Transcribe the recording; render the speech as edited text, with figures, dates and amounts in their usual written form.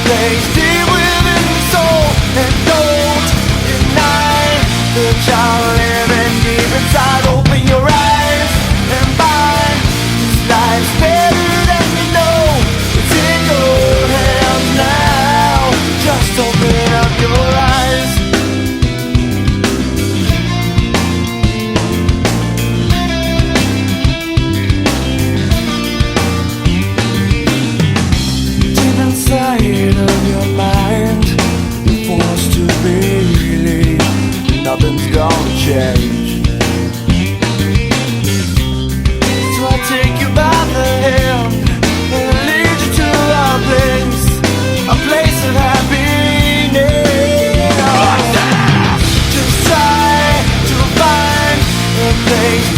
place deep within the soul. And don't deny the child living deep inside. Open your eyes and find this life's better than you know. It's in your hands now. Just open up your eyes. Deep inside of your mind, you're forced to believe nothing's gonna change. So I take you by the hand and lead you to a place of happiness. Just try to find a place